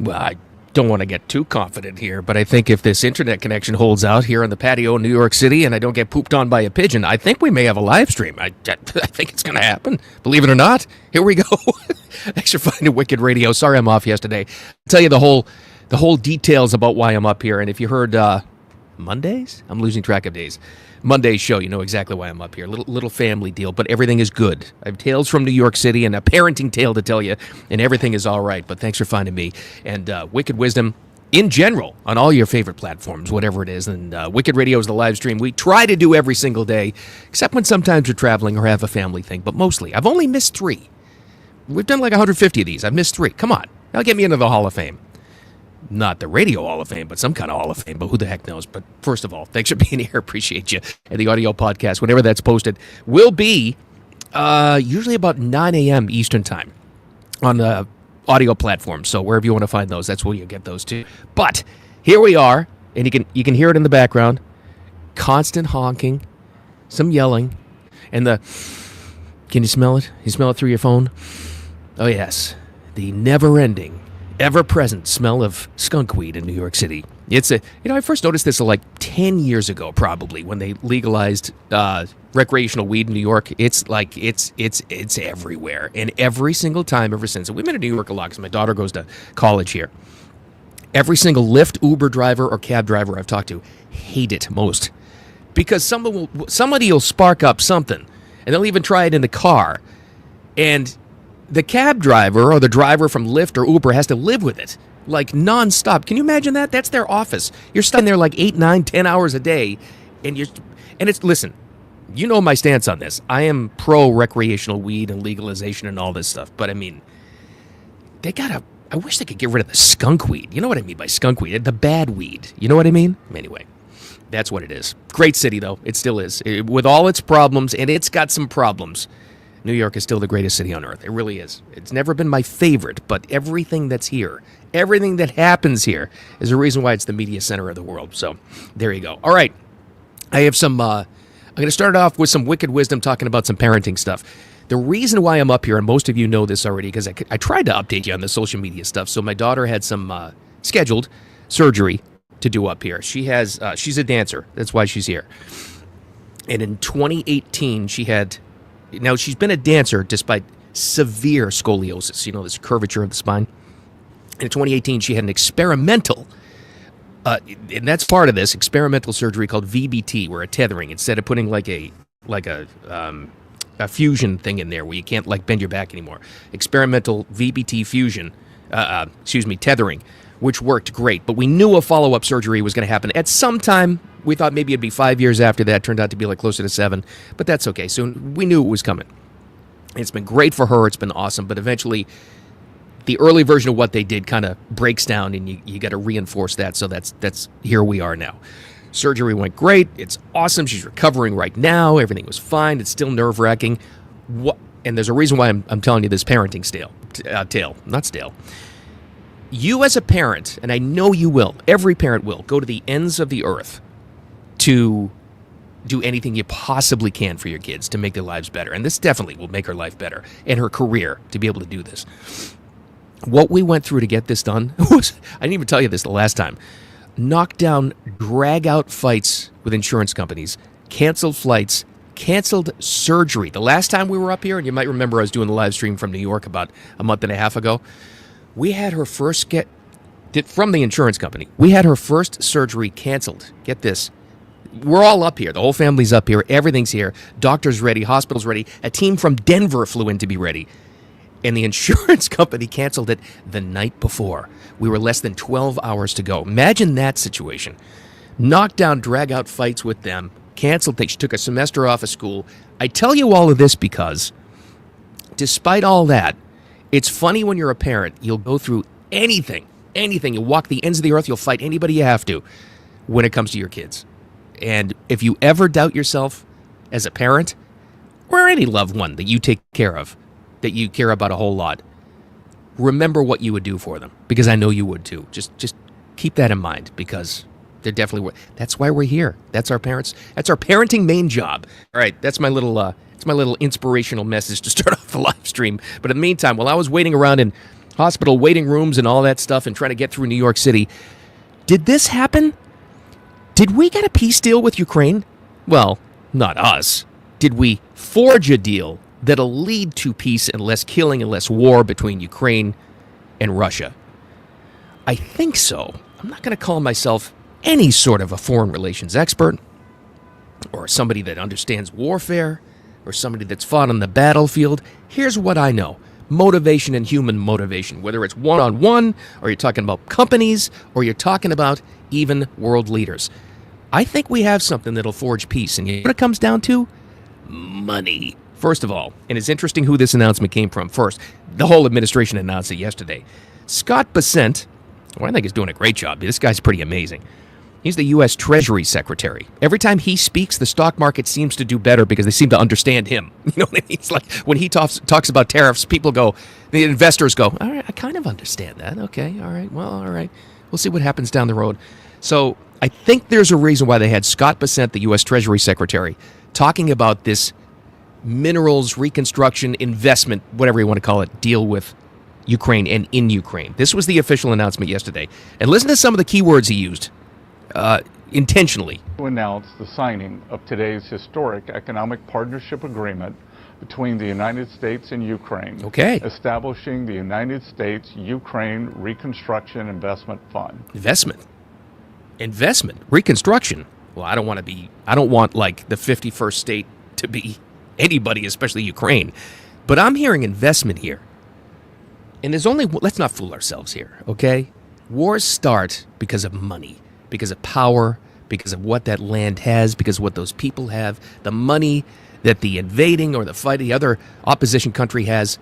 Well, I don't want to get too confident here, but I think if this internet connection holds out here on the patio in New York City and I don't get pooped on by a pigeon, I think we may have a live stream. I think it's going to happen. Believe it or not, here we go. Thanks for finding Wicked Radio. Sorry I'm off yesterday. I'll tell you the whole details about why I'm up here. And if you heard Mondays, I'm losing track of days. Monday's show, you know exactly why I'm up here. Little family deal, but everything is good. I have tales from New York City and a parenting tale to tell you, and everything is all right. But thanks for finding me. And Wicked Wisdom in general on all your favorite platforms, whatever it is. And Wicked Radio is the live stream we try to do every single day, except when sometimes we're traveling or have a family thing. But mostly, I've only missed 3. We've done like 150 of these. I've missed 3. Come on. That'll get me into the Hall of Fame. Not the Radio Hall of Fame, but some kind of Hall of Fame, but who the heck knows. But first of all, thanks for being here. Appreciate you. And the audio podcast, whenever that's posted, will be usually about 9 a.m. Eastern time on the audio platform. So wherever you want to find those, that's where you get those too. But here we are, and you can hear it in the background. Constant honking, some yelling, and can you smell it? You smell it through your phone? Oh, yes. The never-ending, ever-present smell of skunk weed in New York City. I first noticed this like 10 years ago, probably, when they legalized recreational weed in New York. It's like, it's everywhere. And every single time ever since, and we've been in New York a lot because my daughter goes to college here. Every single Lyft, Uber driver, or cab driver I've talked to hate it most. Because somebody will spark up something, and they'll even try it in the car. And the cab driver or the driver from Lyft or Uber has to live with it, like nonstop. Can you imagine that? That's their office. You're stuck in there like 8, 9, 10 hours a day, listen, you know my stance on this. I am pro recreational weed and legalization and all this stuff, but I mean, I wish they could get rid of the skunk weed. You know what I mean by skunk weed? The bad weed. You know what I mean? Anyway, that's what it is. Great city, though. It still is. With all its problems, and it's got some problems, New York is still the greatest city on earth. It really is. It's never been my favorite, but everything that's here, everything that happens here is a reason why it's the media center of the world. So there you go. All right. I have I'm going to start off with some wicked wisdom talking about some parenting stuff. The reason why I'm up here, and most of you know this already, because I tried to update you on the social media stuff. So my daughter had some scheduled surgery to do up here. She's a dancer. That's why she's here. And in 2018, she's been a dancer despite severe scoliosis, this curvature of the spine. In 2018, she had an experimental, and that's part of this, experimental surgery called VBT, where a tethering, instead of putting like a fusion thing in there where you can't like bend your back anymore. Experimental VBT fusion, tethering, which worked great. But we knew a follow-up surgery was going to happen at some time. We thought maybe it'd be 5 years after that. Turned out to be like closer to 7, but that's okay. So we knew it was coming. It's been great for her. It's been awesome. But eventually, the early version of what they did kind of breaks down, and you got to reinforce that. So that's here we are now. Surgery went great. It's awesome. She's recovering right now. Everything was fine. It's still nerve-wracking. And there's a reason why I'm telling you this parenting tale, not stale. You as a parent, and I know you will, every parent will, go to the ends of the earth to do anything you possibly can for your kids to make their lives better. And this definitely will make her life better and her career to be able to do this. What we went through to get this done was, I didn't even tell you this the last time, knockdown, drag-out fights with insurance companies, canceled flights, canceled surgery. The last time we were up here, and you might remember I was doing the live stream from New York about a month and a half ago, we had her first from the insurance company, we had her first surgery canceled. Get this. We're all up here. The whole family's up here. Everything's here. Doctor's ready. Hospital's ready. A team from Denver flew in to be ready. And the insurance company canceled it the night before. We were less than 12 hours to go. Imagine that situation. Knockdown, drag-out fights with them. Canceled things. She took a semester off of school. I tell you all of this because, despite all that, it's funny when you're a parent. You'll go through anything. You'll walk the ends of the earth. You'll fight anybody you have to when it comes to your kids. And if you ever doubt yourself as a parent or any loved one that you take care of, that you care about a whole lot, remember what you would do for them, because I know you would too. Just keep that in mind, because they're definitely, that's why we're here. That's our parents. That's our parenting main job. All right, that's my little inspirational message to start off the live stream. But in the meantime, while I was waiting around in hospital waiting rooms and all that stuff and trying to get through New York City. Did this happen? Did we get a peace deal with Ukraine? Well, not us. Did we forge a deal that'll lead to peace and less killing and less war between Ukraine and Russia? I think so. I'm not going to call myself any sort of a foreign relations expert or somebody that understands warfare or somebody that's fought on the battlefield. Here's what I know. Motivation and human motivation, whether it's one-on-one or you're talking about companies or you're talking about even world leaders. I think we have something that'll forge peace. And you know what it comes down to? Money. First of all, and it's interesting who this announcement came from first. The whole administration announced it yesterday. Scott Bessent, well, I think he's doing a great job. This guy's pretty amazing. He's the U.S. Treasury Secretary. Every time he speaks, the stock market seems to do better because they seem to understand him. You know what I mean? It's like when he talks about tariffs, people go, the investors go, all right, I kind of understand that. Okay, all right, well, all right. We'll see what happens down the road. So I think there's a reason why they had Scott Bessent, the U.S. Treasury Secretary, talking about this minerals reconstruction investment, whatever you want to call it, deal with Ukraine and in Ukraine. This was the official announcement yesterday. And listen to some of the key words he used. Intentionally. To announce the signing of today's historic economic partnership agreement between the United States and Ukraine, establishing the United States-Ukraine Reconstruction Investment Fund. Investment. Reconstruction. Well, I don't want like the 51st state to be anybody, especially Ukraine. But I'm hearing investment here. And let's not fool ourselves here, okay? Wars start because of money. Because of power, because of what that land has, because of what those people have, the money that the invading or the other opposition country has.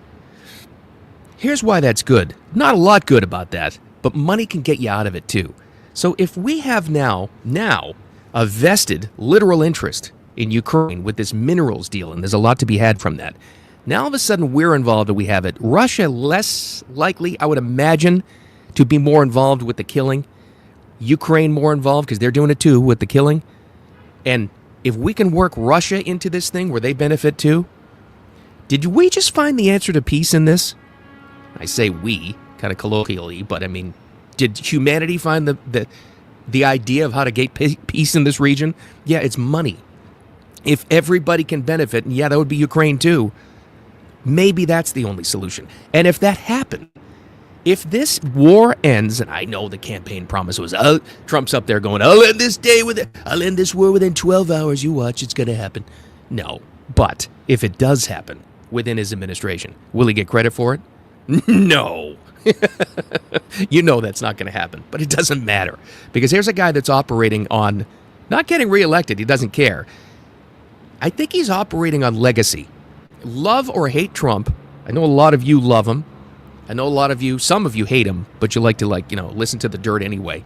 Here's why that's good. Not a lot good about that, but money can get you out of it too. So if we have now a vested literal interest in Ukraine with this minerals deal, and there's a lot to be had from that, now all of a sudden we're involved and we have it. Russia less likely, I would imagine, to be more involved with the killing. Ukraine more involved because they're doing it too with the killing. And if we can work Russia into this thing where they benefit too, did we just find the answer to peace in this? I say we, kind of colloquially, but I mean, did humanity find the idea of how to get peace in this region? Yeah, it's money. If everybody can benefit, and yeah, that would be Ukraine too, maybe that's the only solution. And if that happened, if this war ends, and I know the campaign promise was, Trump's up there going, I'll end this war within 12 hours. You watch, it's going to happen. No, but if it does happen within his administration, will he get credit for it? No. You know that's not going to happen, but it doesn't matter. Because here's a guy that's operating on not getting reelected. He doesn't care. I think he's operating on legacy. Love or hate Trump. I know a lot of you love him. I know some of you hate him, but you like to listen to the dirt anyway.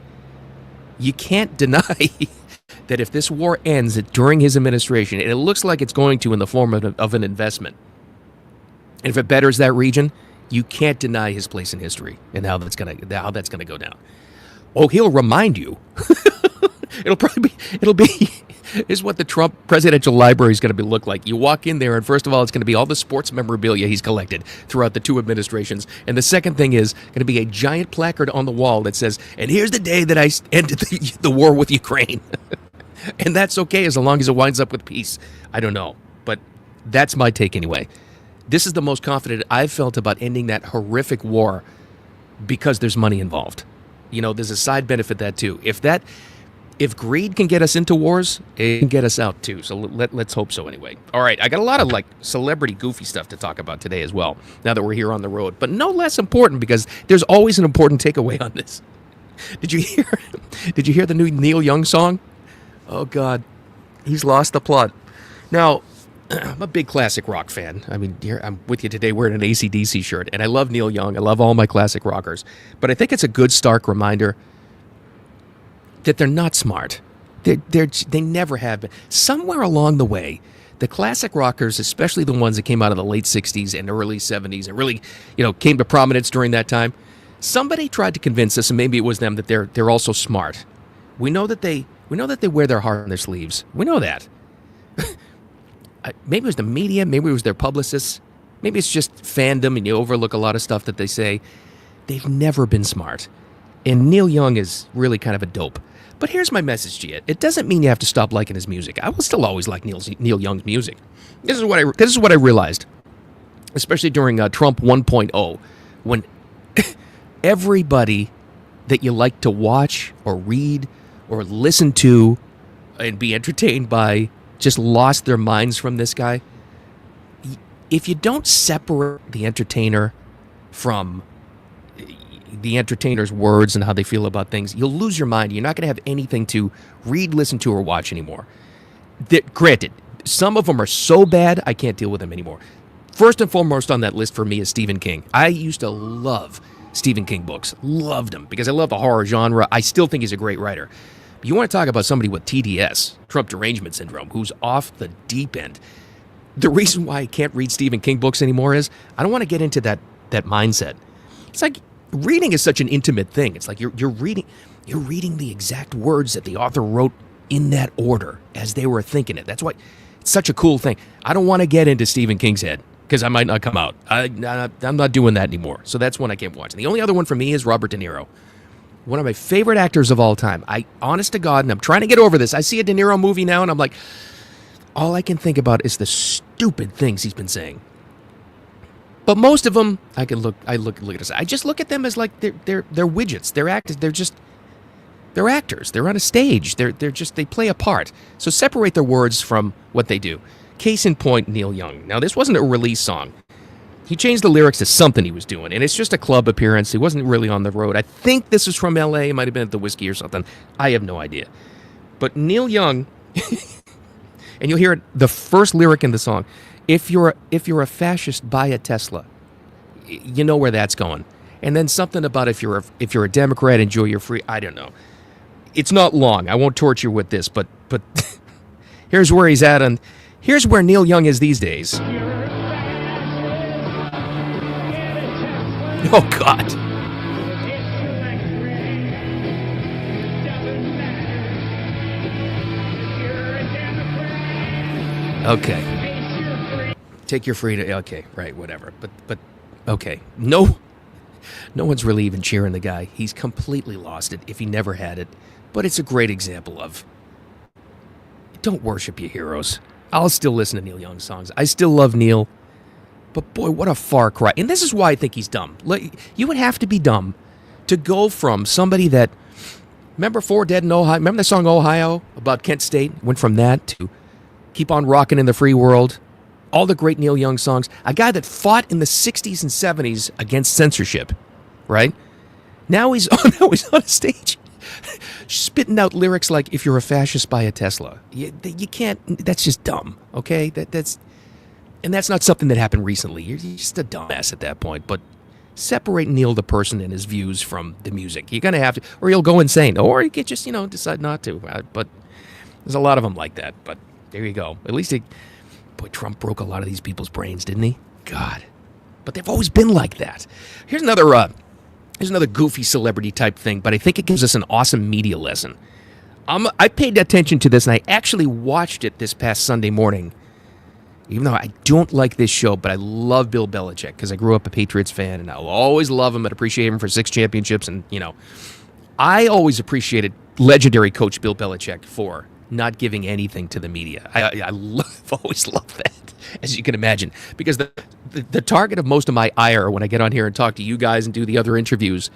You can't deny that if this war ends during his administration, and it looks like it's going to in the form of an investment, and if it betters that region, you can't deny his place in history and how that's gonna go down. Oh, he'll remind you. It'll be is what the Trump Presidential Library is going to look like. You walk in there, and first of all, it's going to be all the sports memorabilia he's collected throughout the two administrations. And the second thing is going to be a giant placard on the wall that says, and here's the day that I ended the war with Ukraine. And that's okay as long as it winds up with peace. I don't know, but that's my take anyway. This is the most confident I've felt about ending that horrific war because there's money involved. There's a side benefit that too. If greed can get us into wars, it can get us out too. So let's hope so anyway. All right, I got a lot of celebrity goofy stuff to talk about today as well, now that we're here on the road. But no less important because there's always an important takeaway on this. Did you hear the new Neil Young song? Oh, God. He's lost the plot. Now, I'm a big classic rock fan. I mean, I'm with you today wearing an AC/DC shirt, and I love Neil Young. I love all my classic rockers. But I think it's a good, stark reminder that they're not smart. They never have been. Somewhere along the way, the classic rockers, especially the ones that came out of the late 60s and early 70s and really, came to prominence during that time, somebody tried to convince us, and maybe it was them, that they're also smart. We know that they wear their heart on their sleeves. We know that. Maybe it was the media, maybe it was their publicists, maybe it's just fandom and you overlook a lot of stuff that they say. they've never been smart. And Neil Young is really kind of a dope. But here's my message to you. It doesn't mean you have to stop liking his music. I will still always like Neil Young's music. This is what I realized, especially during Trump 1.0, when everybody that you like to watch or read or listen to and be entertained by just lost their minds from this guy. If you don't separate the entertainer from the entertainer's words and how they feel about things, you'll lose your mind. You're not going to have anything to read, listen to, or watch anymore. Granted, some of them are so bad, I can't deal with them anymore. First and foremost on that list for me is Stephen King. I used to love Stephen King books. Loved them because I love the horror genre. I still think he's a great writer. But you want to talk about somebody with TDS, Trump Derangement Syndrome, who's off the deep end. The reason why I can't read Stephen King books anymore is I don't want to get into that mindset. It's like reading is such an intimate thing. It's like you're reading the exact words that the author wrote in that order as they were thinking it. That's why it's such a cool thing. I don't want to get into Stephen King's head because I might not come out. I'm not doing that anymore. So that's one I can't watch. And the only other one for me is Robert De Niro. One of my favorite actors of all time. Honest to God, and I'm trying to get over this. I see a De Niro movie now and I'm like, all I can think about is the stupid things he's been saying. But most of them, I look at us. I just look at them as like they're widgets. They're actors. They're actors. They're on a stage. They play a part. So separate their words from what they do. Case in point, Neil Young. Now this wasn't a release song. He changed the lyrics to something he was doing, and it's just a club appearance. He wasn't really on the road. I think this was from L.A. It might have been at the Whiskey or something. I have no idea. But Neil Young, and you'll hear it, the first lyric in the song. If you're a fascist, buy a Tesla. You know where that's going. And then something about if you're a Democrat, enjoy your free. I don't know. It's not long. I won't torture you with this, but here's where he's at, and here's where Neil Young is these days. Oh God. Okay. Take your freedom. Okay, right, whatever. But okay. No one's really even cheering the guy. He's completely lost it if he never had it. But it's a great example of don't worship your heroes. I'll still listen to Neil Young songs. I still love Neil. But boy, what a far cry. And this is why I think he's dumb. You would have to be dumb to go from somebody that, remember Four Dead in Ohio? Remember the song Ohio about Kent State? Went from that to Keep on Rockin' in the Free World. All the great Neil Young songs. A guy that fought in the 60s and 70s against censorship, right? Now he's on a stage spitting out lyrics like, if you're a fascist, buy a Tesla. You can't, that's just dumb, okay? And that's not something that happened recently. You're just a dumbass at that point. But separate Neil the person and his views from the music. You're going to have to, or you'll go insane. Or you could just, decide not to. But there's a lot of them like that. But there you go. At least Trump broke a lot of these people's brains, didn't he? God. But they've always been like that. Here's another goofy celebrity type thing, but I think it gives us an awesome media lesson. I paid attention to this, and I actually watched it this past Sunday morning. Even though I don't like this show, but I love Bill Belichick because I grew up a Patriots fan, and I'll always love him and appreciate him for 6 championships. And, I always appreciated legendary coach Bill Belichick for not giving anything to the media. I've always loved that, as you can imagine, because the target of most of my ire when I get on here and talk to you guys and do the other interviews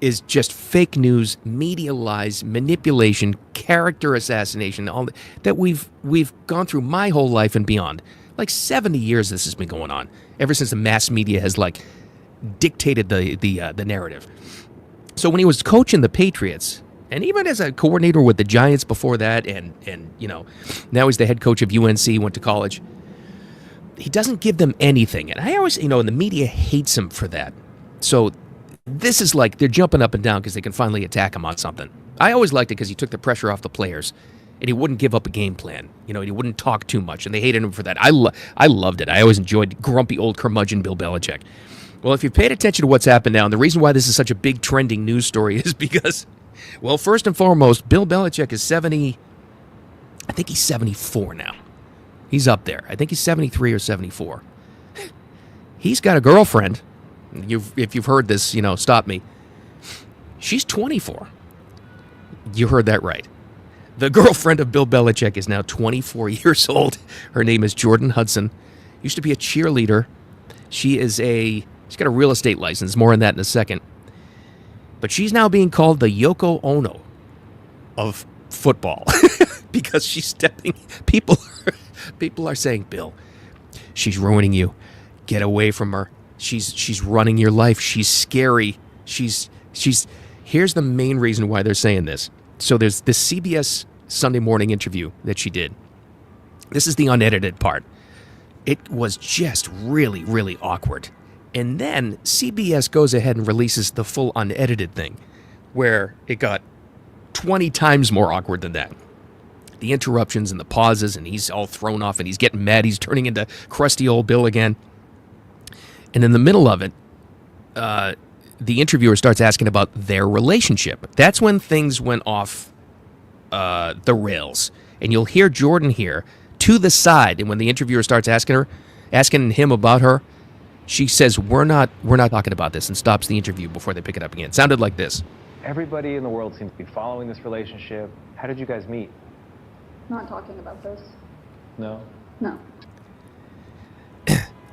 is just fake news, media lies, manipulation, character assassination, all that we've gone through my whole life and beyond. Like 70 years this has been going on, ever since the mass media has dictated the narrative. So when he was coaching the Patriots, and even as a coordinator with the Giants before that, and now he's the head coach of UNC, went to college, he doesn't give them anything. And I always, and the media hates him for that. So this is like they're jumping up and down because they can finally attack him on something. I always liked it because he took the pressure off the players, and he wouldn't give up a game plan. He wouldn't talk too much, and they hated him for that. I loved it. I always enjoyed grumpy old curmudgeon Bill Belichick. Well, if you've paid attention to what's happened now, and the reason why this is such a big trending news story is because, well, first and foremost, Bill Belichick is 70. I think he's 74 now. He's up there. I think he's 73 or 74. He's got a girlfriend. If you've heard this, stop me. She's 24. You heard that right. The girlfriend of Bill Belichick is now 24 years old. Her name is Jordan Hudson. Used to be a cheerleader. She's got a real estate license. More on that in a second. But she's now being called the Yoko Ono of football because she's stepping. People are saying, Bill, she's ruining you. Get away from her. She's running your life. She's scary. She's. Here's the main reason why they're saying this. So there's this CBS Sunday morning interview that she did. This is the unedited part. It was just really, really awkward. And then CBS goes ahead and releases the full unedited thing, where it got 20 times more awkward than that. The interruptions and the pauses, and he's all thrown off, and he's getting mad. He's turning into crusty old Bill again. And in the middle of it, the interviewer starts asking about their relationship. That's when things went off the rails. And you'll hear Jordan here to the side, and when the interviewer starts asking him about her, she says, we're not talking about this, and stops the interview before they pick it up again. It sounded like this. Everybody in the world seems to be following this relationship. How did you guys meet? Not talking about this. No? No.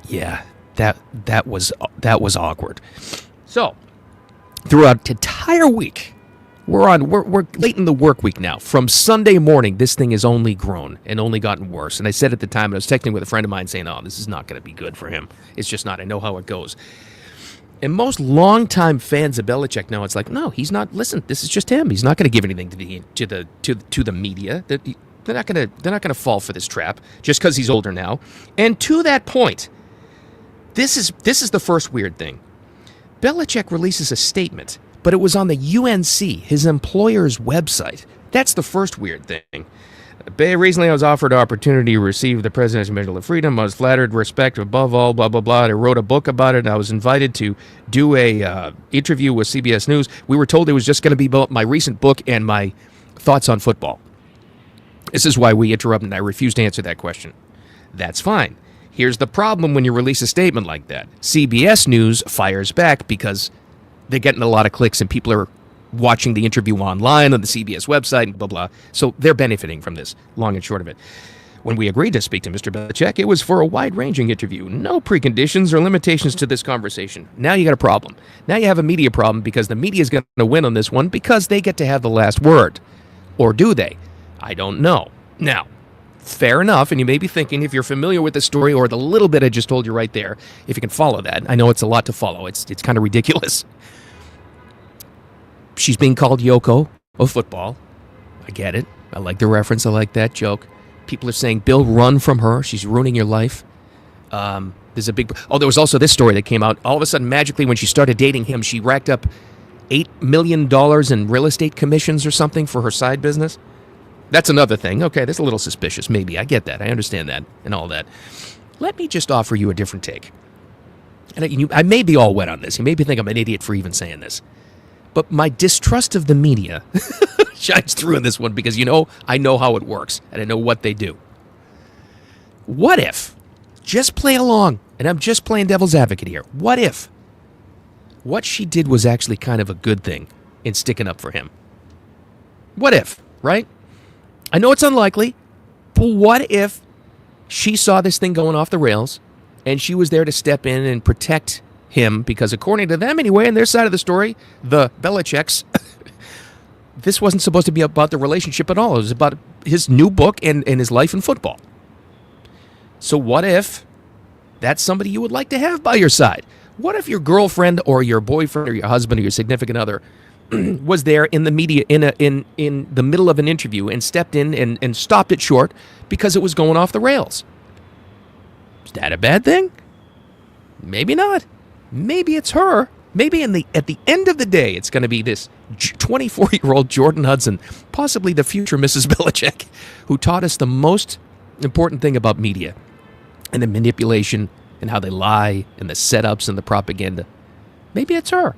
Yeah, that was awkward. So, throughout the entire week, we're late in the work week now. From Sunday morning, this thing has only grown and only gotten worse. And I said at the time, I was texting with a friend of mine saying, oh, this is not going to be good for him. It's just not. I know how it goes. And most longtime fans of Belichick know it's like, no, he's not. Listen, this is just him. He's not going to give anything to the media. They're not going to fall for this trap just because he's older now. And to that point, this is the first weird thing. Belichick releases a statement, but it was on the UNC, his employer's website. That's the first weird thing. Recently, I was offered an opportunity to receive the President's Medal of Freedom. I was flattered, respect above all, blah, blah, blah. I wrote a book about it. I was invited to do a interview with CBS News. We were told it was just going to be about my recent book and my thoughts on football. This is why we interrupted, and I refused to answer that question. That's fine. Here's the problem when you release a statement like that. CBS News fires back because they're getting a lot of clicks and people are watching the interview online on the CBS website and blah, blah. So they're benefiting from this, long and short of it. When we agreed to speak to Mr. Belichick, it was for a wide-ranging interview. No preconditions or limitations to this conversation. Now you got a problem. Now you have a media problem because the media is going to win on this one because they get to have the last word. Or do they? I don't know. Now, fair enough, and you may be thinking, if you're familiar with the story or the little bit I just told you right there, if you can follow that. I know it's a lot to follow. It's kind of ridiculous. She's being called Yoko of football. I get it. I like the reference. I like that joke. People are saying, Bill, run from her. She's ruining your life. There's a big... Oh, there was also this story that came out. All of a sudden, magically, when she started dating him, she racked up $8 million in real estate commissions or something for her side business. That's another thing. Okay, that's a little suspicious, maybe. I get that. I understand that and all that. Let me just offer you a different take. And I may be all wet on this. You may think I'm an idiot for even saying this. But my distrust of the media shines through in this one because, I know how it works and I know what they do. What if, just play along, and I'm just playing devil's advocate here, what if what she did was actually kind of a good thing in sticking up for him? What if, right? I know it's unlikely, but what if she saw this thing going off the rails and she was there to step in and protect him? Because according to them anyway, on their side of the story, the Belichicks, this wasn't supposed to be about the relationship at all. It was about his new book and his life in football. So what if that's somebody you would like to have by your side? What if your girlfriend or your boyfriend or your husband or your significant other was there in the media in the middle of an interview and stepped in and stopped it short because it was going off the rails? Is that a bad thing? Maybe not. Maybe it's her. Maybe at the end of the day, it's going to be this 24-year-old Jordan Hudson, possibly the future Mrs. Belichick, who taught us the most important thing about media and the manipulation and how they lie and the setups and the propaganda. Maybe it's her.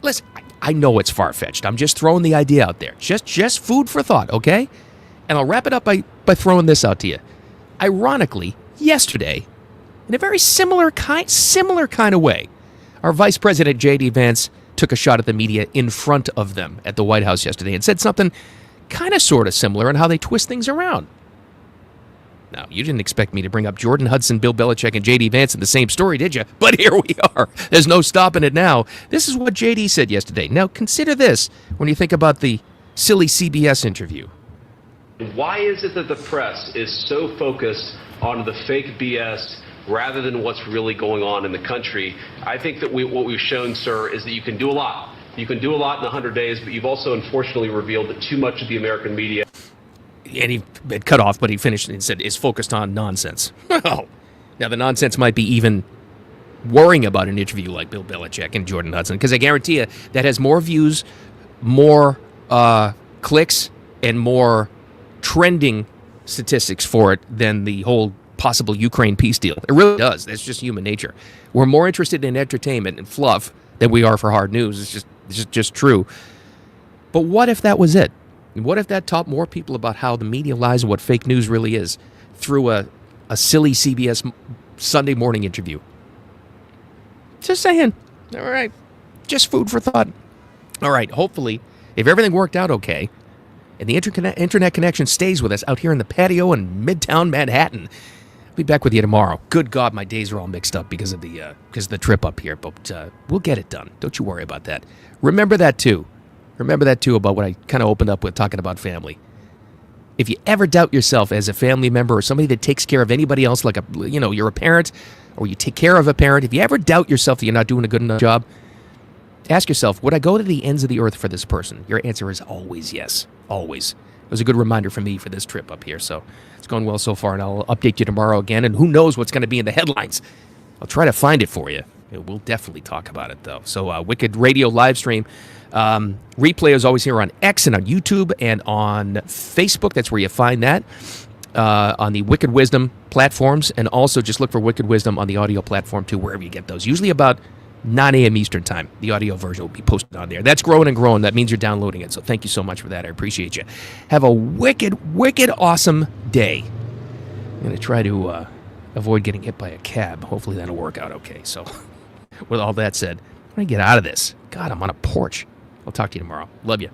Listen, I know it's far-fetched. I'm just throwing the idea out there. Just food for thought, okay? And I'll wrap it up by throwing this out to you. Ironically, yesterday, in a very similar kind of way, Our Vice President, J.D. Vance, took a shot at the media in front of them at the White House yesterday and said something kind of sort of similar in how they twist things around. Now, you didn't expect me to bring up Jordan Hudson, Bill Belichick, and J.D. Vance in the same story, did you? But here we are. There's no stopping it now. This is what J.D. said yesterday. Now, consider this when you think about the silly CBS interview. Why is it that the press is so focused on the fake BS rather than what's really going on in the country? I think that what we've shown, sir, is that you can do a lot. You can do a lot in 100 days, but you've also unfortunately revealed that too much of the American media... And he had cut off, but he finished and said, is focused on nonsense. Well, now the nonsense might be even worrying about an interview like Bill Belichick and Jordan Hudson, because I guarantee you that has more views, more clicks, and more trending statistics for it than the whole possible Ukraine peace deal. It really does. That's just human nature. We're more interested in entertainment and fluff than we are for hard news. It's just true. But what if that was it? What if that taught more people about how the media lies and what fake news really is through a silly CBS Sunday morning interview? Just saying. All right. Just food for thought. All right. Hopefully, if everything worked out okay and the internet connection stays with us out here in the patio in Midtown Manhattan, I'll be back with you tomorrow. Good God, my days are all mixed up because of the trip up here, but we'll get it done. Don't you worry about that. Remember that, too. Remember that, too, about what I kind of opened up with talking about family. If you ever doubt yourself as a family member or somebody that takes care of anybody else, like you're a parent or you take care of a parent, if you ever doubt yourself that you're not doing a good enough job, ask yourself, would I go to the ends of the earth for this person? Your answer is always yes. Always. It was a good reminder for me for this trip up here, so it's going well so far, and I'll update you tomorrow again, and who knows what's going to be in the headlines. I'll try to find it for you. We'll definitely talk about it, though. So, Wicked Radio live stream. Replay is always here on X and on YouTube and on Facebook. That's where you find that. On the Wicked Wisdom platforms. And also just look for Wicked Wisdom on the audio platform, too, wherever you get those. Usually about 9 a.m. Eastern time. The audio version will be posted on there. That's growing and growing. That means you're downloading it. So thank you so much for that. I appreciate you. Have a wicked, wicked awesome day. I'm going to try to avoid getting hit by a cab. Hopefully that'll work out okay. So with all that said, I'm going to get out of this. God, I'm on a porch. I'll talk to you tomorrow. Love you.